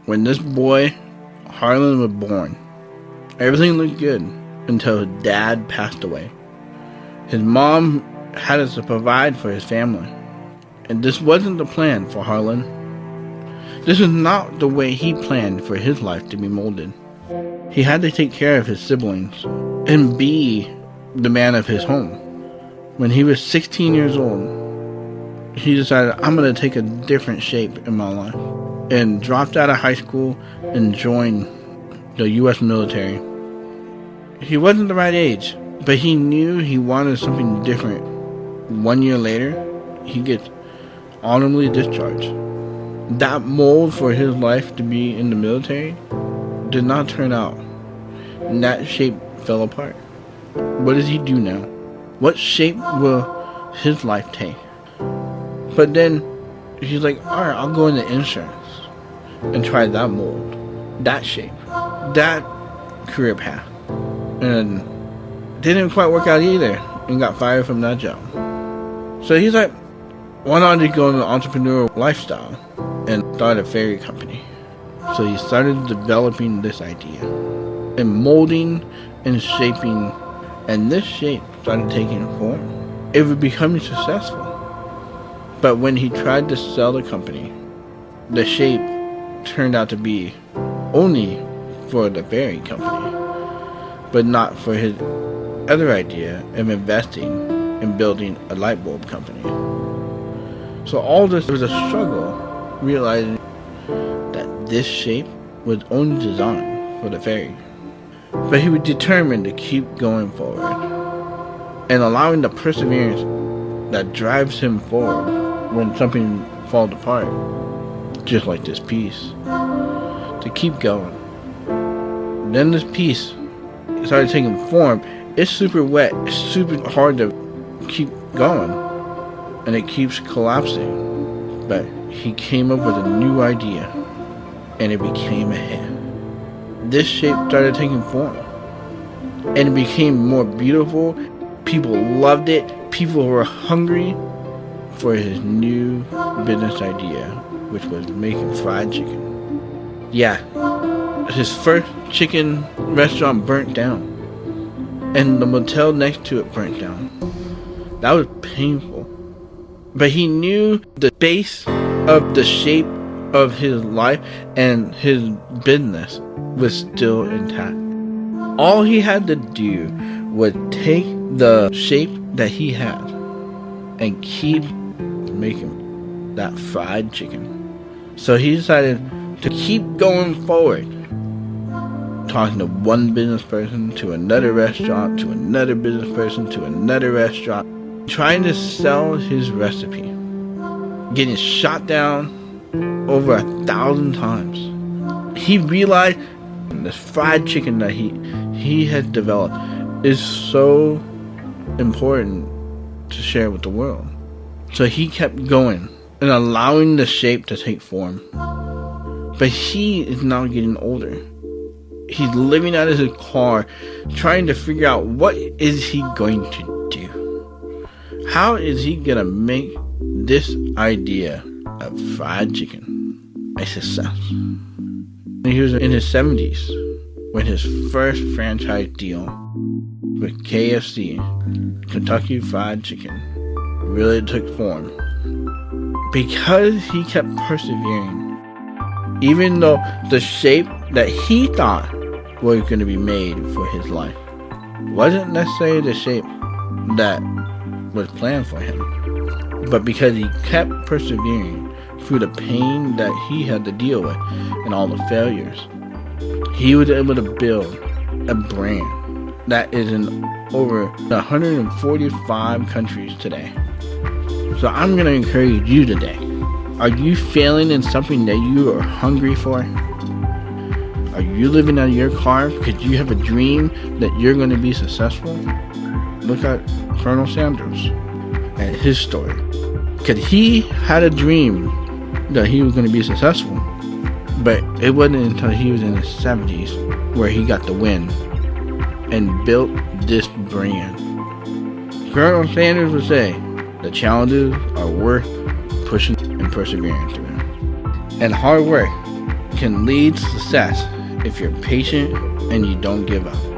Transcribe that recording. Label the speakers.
Speaker 1: When this boy, Harland, was born, everything looked good until his dad passed away. His mom had us to provide for his family, and this wasn't the plan for Harland. This was not the way he planned for his life to be molded. He had to take care of his siblings and be the man of his home. When he was 16 years old, he decided, I'm going to take a different shape in my life, and dropped out of high school and joined the U.S. military. He wasn't the right age, but he knew he wanted something different. 1 year later, he gets honorably discharged. That mold for his life to be in the military did not turn out, and that shape fell apart. What does he do now? What shape will his life take? But then he's like, alright, I'll go into insurance and try that mold, that shape, that career path. And didn't quite work out either, and got fired from that job. So he's like, why not just go into the entrepreneurial lifestyle and start a ferry company? So he started developing this idea and molding and shaping, and this shape started taking form. It was becoming successful. But when he tried to sell the company, the shape turned out to be only for the ferry company, but not for his other idea of investing in building a light bulb company. So all this was a struggle, realizing that this shape was only designed for the ferry. But he was determined to keep going forward and allowing the perseverance that drives him forward when something falls apart, just like this piece, to keep going. Then this piece started taking form. It's super wet, it's super hard to keep going, and it keeps collapsing. But he came up with a new idea, and it became a hit. This shape started taking form, and it became more beautiful. People loved it. People were hungry for his new business idea, which was making fried chicken. Yeah, his first chicken restaurant burnt down, and the motel next to it burnt down. That was painful. But he knew the base of the shape of his life and his business was still intact. All he had to do was take the shape that he had and keep making that fried chicken. So he decided to keep going forward, talking to one business person, to another restaurant, to another business person, to another restaurant, trying to sell his recipe, getting shot down over 1,000 times. He realized this fried chicken that he has developed is so important to share with the world. So he kept going and allowing the shape to take form. But he is now getting older. He's living out of his car, trying to figure out what is he going to do. How is he gonna make this idea of fried chicken a success? He was in his 70s when his first franchise deal with KFC, Kentucky Fried Chicken, really took form. Because he kept persevering, even though the shape that he thought was going to be made for his life wasn't necessarily the shape that was planned for him. But because he kept persevering through the pain that he had to deal with and all the failures, he was able to build a brand that is in over 145 countries today. So I'm going to encourage you today. Are you failing in something that you are hungry for? Are you living out of your car because you have a dream that you're going to be successful? Look at Harland Sanders and his story. Because he had a dream that he was going to be successful, but it wasn't until he was in his 70s where he got the win and built this brand. Harland Sanders would say, the challenges are worth pushing and persevering through. And hard work can lead to success if you're patient and you don't give up.